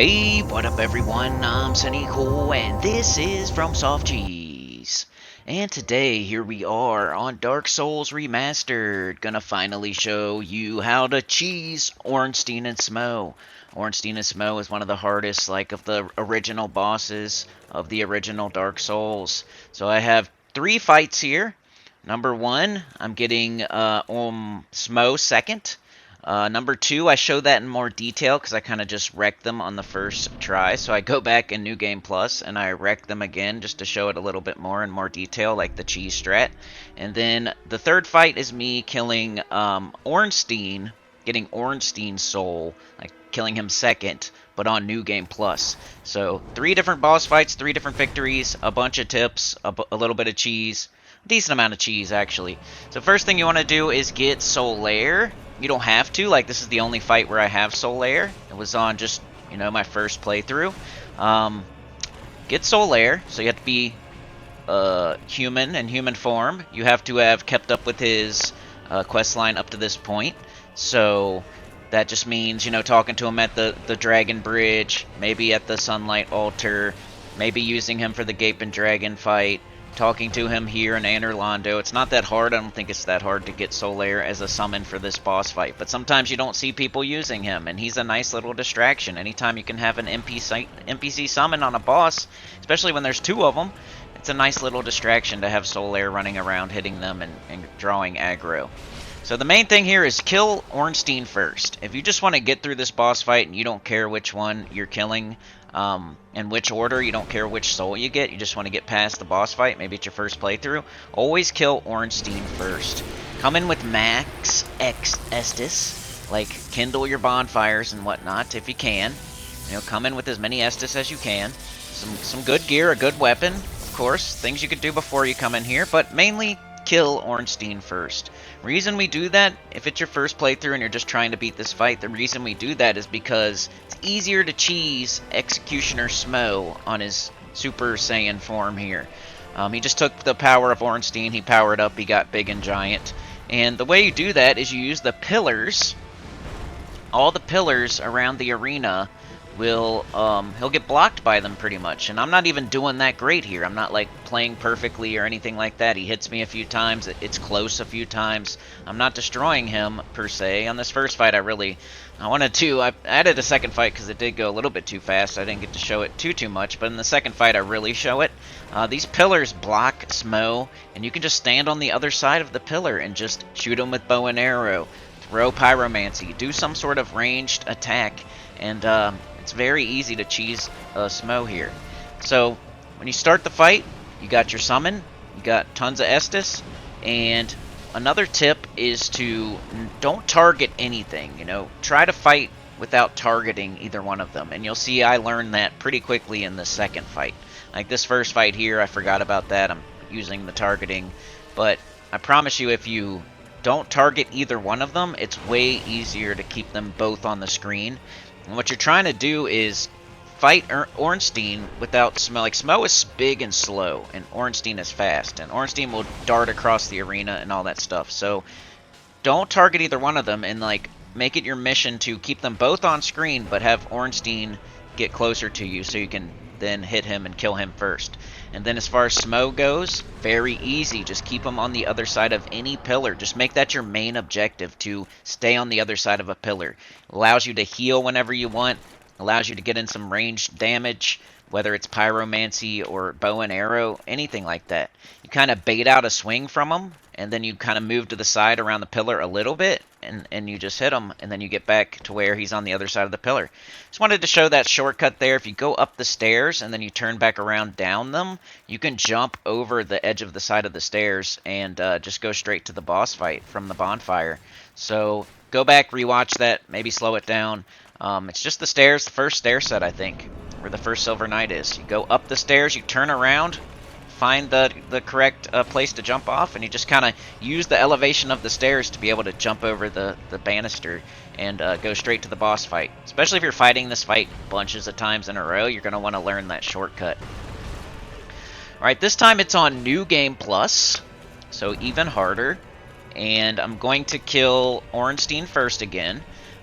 Hey, what up everyone? I'm Sinnycool and this is FROMSoft CHEESE. And today, here we are on Dark Souls Remastered. Gonna finally show you how to cheese Ornstein and Smough. Ornstein and Smough is one of the hardest, of the original bosses of the original Dark Souls. So I have 3 fights here. Number 1, I'm getting Smough second. Number 2, I show that in more detail because I kind of just wrecked them on the first try. So I go back in New Game Plus and I wreck them again just to show it a little bit more in more detail, like the cheese strat. And then the third fight is me killing Ornstein, getting Ornstein's soul, like killing him second, but on New Game Plus. So 3 different boss fights, 3 different victories, a bunch of tips, a little bit of cheese. Decent amount of cheese, actually. So first thing you want to do is get Solaire. You don't have to, this is the only fight where I have Solaire. It was on just, my first playthrough. Get Solaire, so you have to be human in human form. You have to have kept up with his quest line up to this point. So that just means, talking to him at the Dragon Bridge, maybe at the Sunlight Altar, maybe using him for the Gaping Dragon fight, talking to him here in Anorlando. It's not that hard. I don't think it's that hard to get Solaire as a summon for this boss fight. But sometimes you don't see people using him, and he's a nice little distraction. Anytime you can have an NPC summon on a boss, especially when there's 2 of them, it's a nice little distraction to have Solaire running around hitting them and drawing aggro. So the main thing here is kill Ornstein first. If you just want to get through this boss fight and you don't care which one you're killing, in which order, you don't care which soul you get, you just want to get past the boss fight, maybe it's your first playthrough, always kill Ornstein first. Come in with max Estus, kindle your bonfires and whatnot if you can. Come in with as many Estus as you can. Some good gear, a good weapon, of course, things you could do before you come in here, but mainly kill Ornstein first. Reason we do that, if it's your first playthrough and you're just trying to beat this fight, the reason we do that is because it's easier to cheese Executioner Smough on his Super Saiyan form here. He just took the power of Ornstein, he powered up, he got big and giant. And the way you do that is you use the pillars. All the pillars around the arena will, he'll get blocked by them pretty much. And I'm not even doing that great here. I'm not, playing perfectly or anything like that. He hits me a few times. It's close a few times. I'm not destroying him, per se. On this first fight, I wanted to. I added a second fight because it did go a little bit too fast. I didn't get to show it too much. But in the second fight, I really show it. These pillars block Smough, and you can just stand on the other side of the pillar and just shoot him with bow and arrow. Throw pyromancy. Do some sort of ranged attack. And, it's very easy to cheese Smough here. So, when you start the fight, you got your summon, you got tons of Estus, and another tip is to don't target anything, Try to fight without targeting either one of them, and you'll see I learned that pretty quickly in the second fight. Like this first fight here, I forgot about that, I'm using the targeting, but I promise you if you don't target either one of them, it's way easier to keep them both on the screen. And what you're trying to do is fight Ornstein without Smough. Smough is big and slow, and Ornstein is fast. And Ornstein will dart across the arena and all that stuff. So don't target either one of them, and make it your mission to keep them both on screen, but have Ornstein get closer to you so you can then hit him and kill him first. And then as far as Smough goes, very easy. Just keep him on the other side of any pillar. Just make that your main objective, to stay on the other side of a pillar. Allows you to heal whenever you want. Allows you to get in some ranged damage, whether it's pyromancy or bow and arrow, anything like that. You kind of bait out a swing from him, and then you kind of move to the side around the pillar a little bit, and you just hit him, and then you get back to where he's on the other side of the pillar. Just wanted to show that shortcut there. If you go up the stairs and then you turn back around down them, you can jump over the edge of the side of the stairs and just go straight to the boss fight from the bonfire. So go back, rewatch that, maybe slow it down. It's just the stairs, the first stair set, I think, where the first Silver Knight is. You go up the stairs, you turn around, find the correct place to jump off, and you just kind of use the elevation of the stairs to be able to jump over the banister and go straight to the boss fight. Especially if you're fighting this fight bunches of times in a row, you're going to want to learn that shortcut. Alright, this time it's on New Game Plus, so even harder. And I'm going to kill Ornstein first again.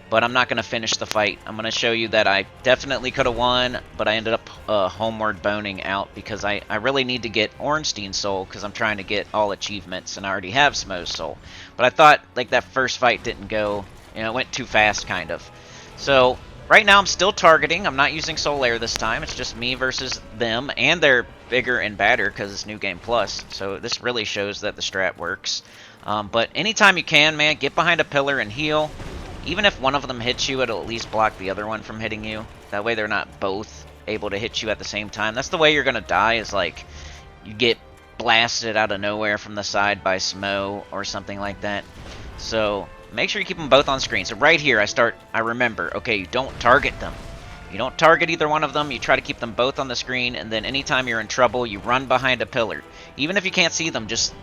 but I'm not going to finish the fight. I'm going to show you that I definitely could have won, but I ended up homeward boning out because I really need to get Ornstein Soul because I'm trying to get all achievements, and I already have Smough's Soul. But I thought, like, that first fight didn't go, you know, it went too fast, kind of. So, right now I'm still targeting. I'm not using Soul Air this time. It's just me versus them, and they're bigger and badder because it's New Game Plus. So this really shows that the strat works. But anytime you can, man, get behind a pillar and heal. Even if one of them hits you, it'll at least block the other one from hitting you. That way they're not both able to hit you at the same time. That's the way you're going to die, is like you get blasted out of nowhere from the side by Smough or something like that. So make sure you keep them both on screen. So right here, I remember, okay, you don't target them. You don't target either one of them. You try to keep them both on the screen, and then anytime you're in trouble, you run behind a pillar. Even if you can't see them, just,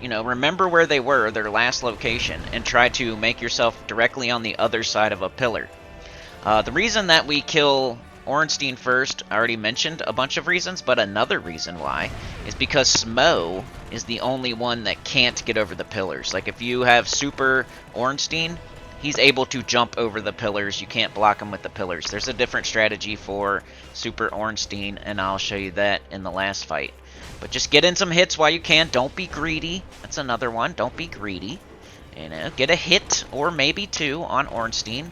you know, remember where they were, their last location, and try to make yourself directly on the other side of a pillar. The reason that we kill Ornstein first, I already mentioned a bunch of reasons, but another reason why is because Smough is the only one that can't get over the pillars. Like, if you have Super Ornstein, he's able to jump over the pillars. You can't block him with the pillars. There's a different strategy for Super Ornstein, and I'll show you that in the last fight. But just get in some hits while you can. Don't be greedy. That's another one. Don't be greedy. You know, get a hit or maybe two on Ornstein.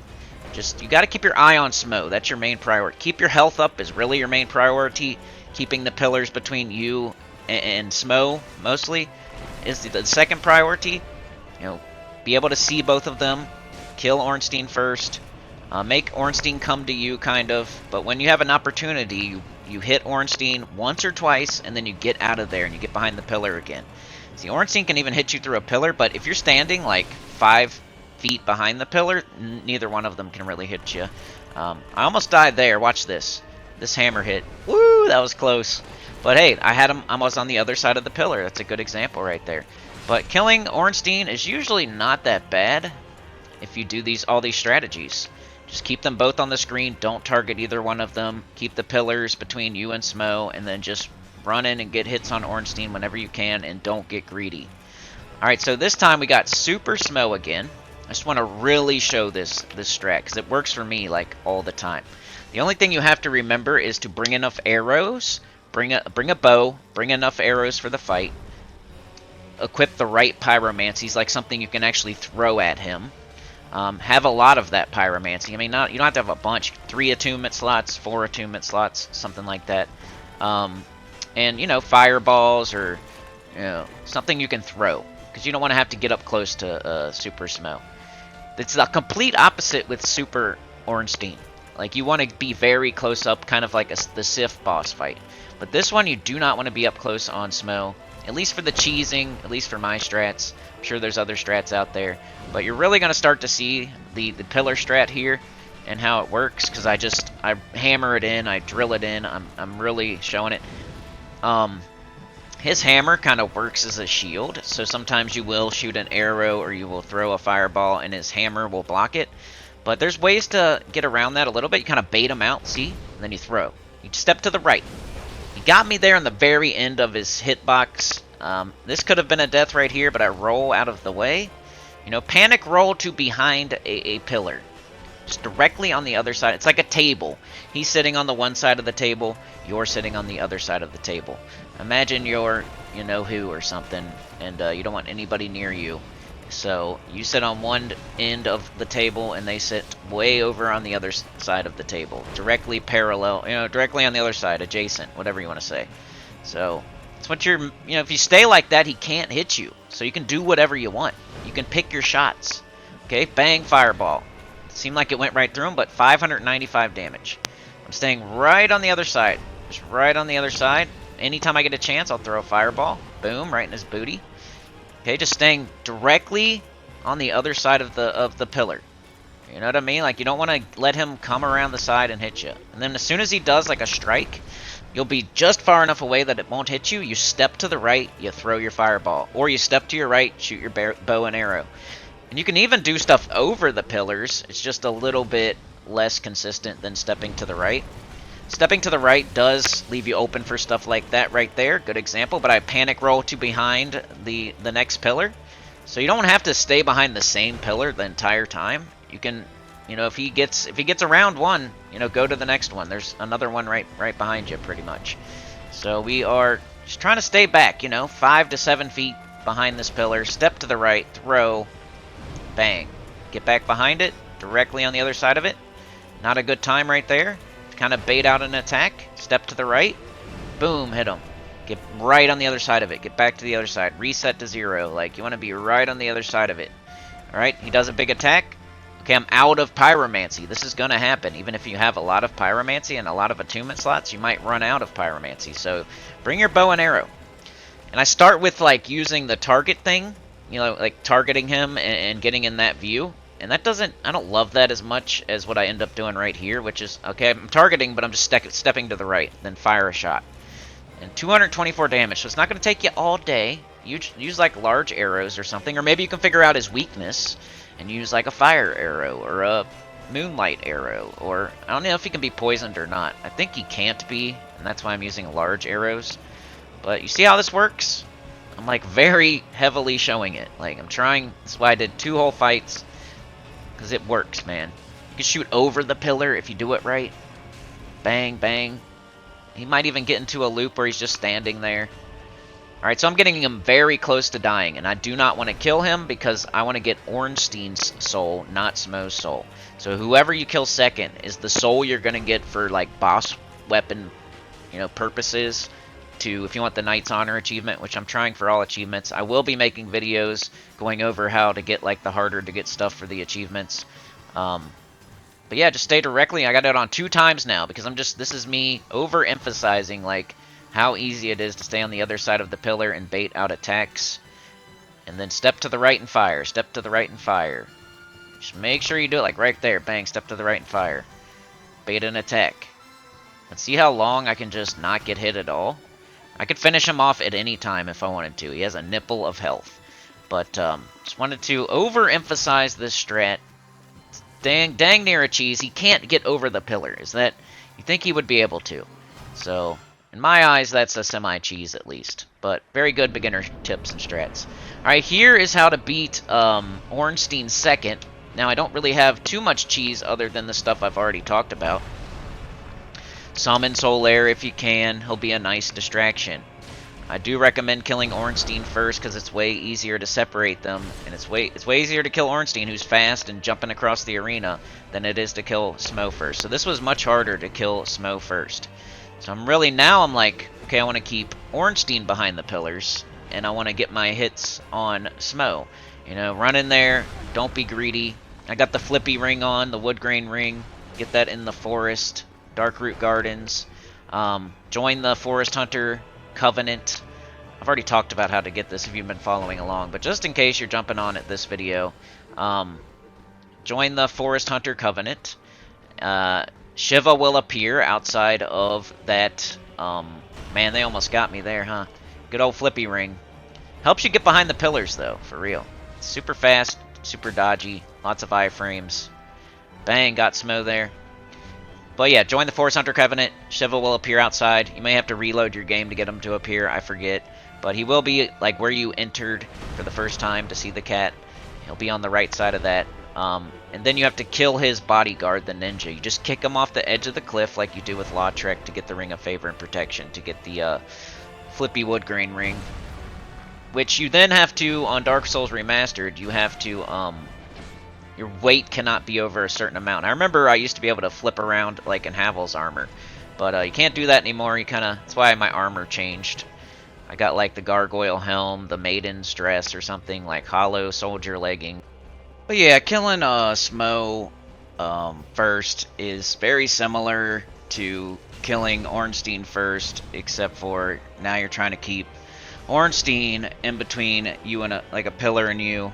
Just, you got to keep your eye on Smough. That's your main priority. Keep your health up is really your main priority. Keeping the pillars between you and Smough mostly is the second priority. You know, be able to see both of them. Kill Ornstein first. Make Ornstein come to you, kind of. But when you have an opportunity, you hit Ornstein once or twice, and then you get out of there and you get behind the pillar again. See, Ornstein can even hit you through a pillar, but if you're standing like 5 feet behind the pillar, neither one of them can really hit you. I almost died there. Watch this. This hammer hit. Woo, that was close. But hey, I had him. I was on the other side of the pillar. That's a good example right there. But killing Ornstein is usually not that bad if you do all these strategies. Just keep them both on the screen. Don't target either one of them. Keep the pillars between you and Smough, and then just run in and get hits on Ornstein whenever you can, and don't get greedy. Alright, so this time we got Super Smough again. I just want to really show this strat, because it works for me like all the time. The only thing you have to remember is to bring enough arrows, bring a bow, bring enough arrows for the fight, equip the right pyromancies, like something you can actually throw at him. Have a lot of that pyromancy. I mean, you don't have to have a bunch. 3 attunement slots, 4 attunement slots, something like that. And, you know, fireballs or, you know, something you can throw, because you don't want to have to get up close to Super Smough. It's the complete opposite with Super Ornstein. Like, you want to be very close up, kind of like the Sif boss fight. But this one, you do not want to be up close on Smough. At least for the cheesing, at least for my strats. I'm sure there's other strats out there. But you're really going to start to see the pillar strat here and how it works, because I hammer it in, I drill it in. I'm really showing it. His hammer kind of works as a shield, so sometimes you will shoot an arrow or you will throw a fireball and his hammer will block it. But there's ways to get around that a little bit. You kind of bait him out, see? And then you throw. You step to the right. He got me there on the very end of his hitbox. This could have been a death right here, but I roll out of the way. You know, panic roll to behind a pillar. Just directly on the other side. It's like a table. He's sitting on the one side of the table. You're sitting on the other side of the table. Imagine you're, you know who or something, and you don't want anybody near you. So you sit on one end of the table, and they sit way over on the other side of the table. Directly parallel, you know, directly on the other side, adjacent, whatever you want to say. So it's what you're, you know, if you stay like that, he can't hit you. So you can do whatever you want. You can pick your shots. Okay, bang, fireball. It seemed like it went right through him, but 595 damage. I'm staying right on the other side. Just right on the other side. Anytime I get a chance, I'll throw a fireball. Boom, right in his booty. Okay, just staying directly on the other side of the pillar. You know what I mean? Like, you don't want to let him come around the side and hit you. And then as soon as he does, like, a strike, you'll be just far enough away that it won't hit you. You step to the right, you throw your fireball. Or you step to your right, shoot your bow and arrow. And you can even do stuff over the pillars. It's just a little bit less consistent than stepping to the right. Stepping to the right does leave you open for stuff like that right there. Good example. But I panic roll to behind the next pillar. So you don't have to stay behind the same pillar the entire time. You can, You know, if he gets around one, you know, go to the next one. There's another one right behind you, pretty much. So we are just trying to stay back, you know, 5 to 7 feet behind this pillar. Step to the right, throw, bang. Get back behind it, directly on the other side of it. Not a good time right there. Kind of bait out an attack. Step to the right, boom, hit him. Get right on the other side of it. Get back to the other side. Reset to 0. Like, you want to be right on the other side of it. Alright, he does a big attack. Okay, I'm out of pyromancy. This is going to happen. Even if you have a lot of pyromancy and a lot of attunement slots, you might run out of pyromancy. So bring your bow and arrow. And I start with, like, using the target thing. You know, like targeting him and getting in that view. And that doesn't, I don't love that as much as what I end up doing right here, which is, okay, I'm targeting, but I'm just stepping to the right. Then fire a shot. And 224 damage, so it's not going to take you all day. Use like large arrows or something, or maybe you can figure out his weakness and use like a fire arrow or a moonlight arrow, or I don't know if he can be poisoned or not. I think he can't be, and that's why I'm using large arrows. But you see how this works? I'm like very heavily showing it. Like I'm trying, that's why I did 2 whole fights, because it works, man. You can shoot over the pillar if you do it right. Bang, bang. He might even get into a loop where he's just standing there. Alright, so I'm getting him very close to dying, and I do not want to kill him because I want to get Ornstein's soul, not Smough's soul. So whoever you kill second is the soul you're going to get for, like, boss weapon, you know, purposes. To, if you want the Knight's Honor achievement, which I'm trying for all achievements. I will be making videos going over how to get, like, the harder to get stuff for the achievements. But yeah, just stay directly. I got it on 2 times now because I'm just, this is me overemphasizing, like, how easy it is to stay on the other side of the pillar and bait out attacks. And then step to the right and fire. Step to the right and fire. Just make sure you do it, like, right there. Bang, step to the right and fire. Bait an attack. And see how long I can just not get hit at all? I could finish him off at any time if I wanted to. He has a nipple of health. But, just wanted to overemphasize this strat. Dang near a cheese. He can't get over the pillar. Is that... You think he would be able to. So, in my eyes, that's a semi-cheese at least. But, very good beginner tips and strats. Alright, here is how to beat Ornstein second. Now, I don't really have too much cheese other than the stuff I've already talked about. Summon Solaire if you can. He'll be a nice distraction. I do recommend killing Ornstein first because it's way easier to separate them, and it's way easier to kill Ornstein, who's fast and jumping across the arena, than it is to kill Smough first. So this was much harder to kill Smough first. So I'm like, okay, I want to keep Ornstein behind the pillars, and I want to get my hits on Smough. You know, run in there, don't be greedy. I got the flippy ring on, the wood grain ring. Get that in the forest, Darkroot Gardens. Join the Forest Hunter Covenant. I've already talked about how to get this if you've been following along, but just in case you're jumping on at this video, join the Forest Hunter Covenant. Shiva will appear outside of that. Man, they almost got me there, huh? Good old flippy ring. Helps you get behind the pillars, though, for real. It's super fast, super dodgy, lots of iframes. Bang, got Smough there. But yeah, join the Forest Hunter Covenant. Shiva will appear outside. You may have to reload your game to get him to appear. I forget. But he will be like where you entered for the first time to see the cat. He'll be on the right side of that. And then you have to kill his bodyguard, the ninja. You just kick him off the edge of the cliff like you do with Lautrec to get the Ring of Favor and Protection, to get the Flippy Wood Grain Ring. Which you then have to, on Dark Souls Remastered, you have to... your weight cannot be over a certain amount. I remember I used to be able to flip around like in Havel's armor. But you can't do that anymore. You kind of... That's why my armor changed. I got like the gargoyle helm, the maiden's dress or something, like hollow soldier legging. But yeah, killing Smough first is very similar to killing Ornstein first, except for now you're trying to keep Ornstein in between you and like a pillar and you.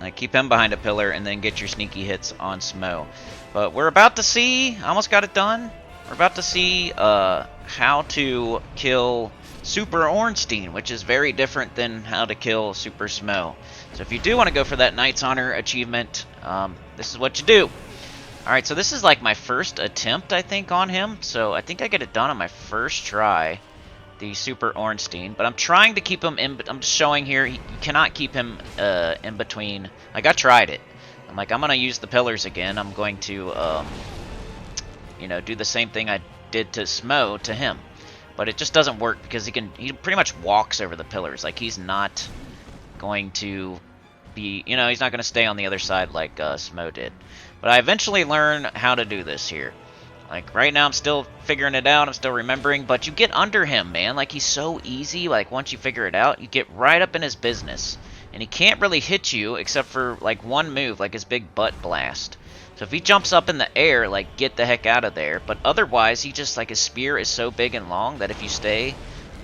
Like, keep him behind a pillar and then get your sneaky hits on Smough. But we're about to see, almost got it done. We're about to see how to kill Super Ornstein, which is very different than how to kill Super Smough. So if you do want to go for that Knight's Honor achievement, this is what you do. Alright, so this is like my first attempt, I think, on him. So I think I get it done on my first try, the Super Ornstein. But I'm trying to keep him in, I'm just showing here, you cannot keep him in between. Like, I tried it. I'm like, I'm gonna use the pillars again. I'm going to, you know, do the same thing I did to Smo to him. But it just doesn't work because he pretty much walks over the pillars. Like, he's not going to be, you know, he's not going to stay on the other side like Smo did. But I eventually learn how to do this here. Like, right now I'm still figuring it out, I'm still remembering, but you get under him, man. Like, he's so easy. Like, once you figure it out, you get right up in his business. And he can't really hit you except for, like, one move, like his big butt blast. So if he jumps up in the air, like, get the heck out of there. But otherwise, he just, like, his spear is so big and long that if you stay...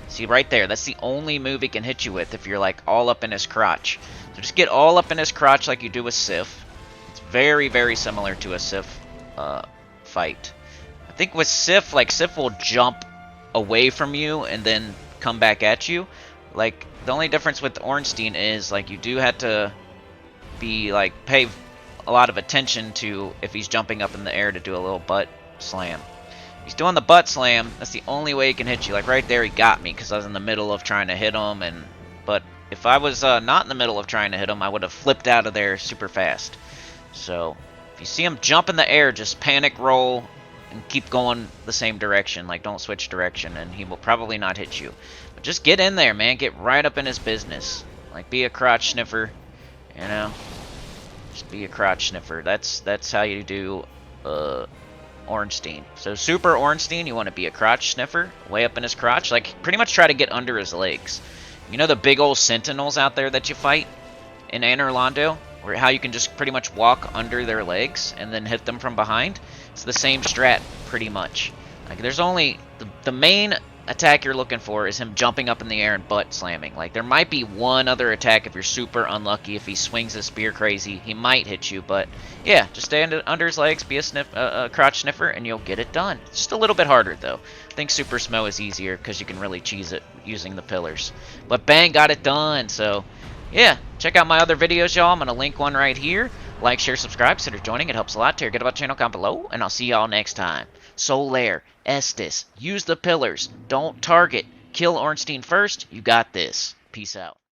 See, right there, that's the only move he can hit you with if you're, like, all up in his crotch. So just get all up in his crotch like you do with Sif. It's very, very similar to a Sif fight. I think with Sif, like, Sif will jump away from you and then come back at you. Like, the only difference with Ornstein is, like, you do have to be, like, pay a lot of attention to if he's jumping up in the air to do a little butt slam. He's doing the butt slam, that's the only way he can hit you. Like, right there, he got me because I was in the middle of trying to hit him. But if I was not in the middle of trying to hit him, I would have flipped out of there super fast. So, if you see him jump in the air, just panic roll and keep going the same direction. Like, don't switch direction, and he will probably not hit you. But just get in there, man. Get right up in his business. Like, be a crotch sniffer, you know? Just be a crotch sniffer. That's how you do Ornstein. So Super Ornstein, you want to be a crotch sniffer, way up in his crotch. Like, pretty much try to get under his legs. You know the big old sentinels out there that you fight in Anor Londo? Where how you can just pretty much walk under their legs and then hit them from behind? It's the same strat, pretty much. Like, there's only... The main attack you're looking for is him jumping up in the air and butt slamming. Like, there might be one other attack if you're super unlucky. If he swings his spear crazy, he might hit you. But, yeah, just stay under his legs, be a crotch sniffer, and you'll get it done. It's just a little bit harder, though. I think Super Smo is easier because you can really cheese it using the pillars. But bang, got it done. So, yeah, check out my other videos, y'all. I'm going to link one right here. Like, share, subscribe, consider joining. It helps a lot. Get about the channel, comment below, and I'll see y'all next time. Solaire, Estus, use the pillars. Don't target. Kill Ornstein first. You got this. Peace out.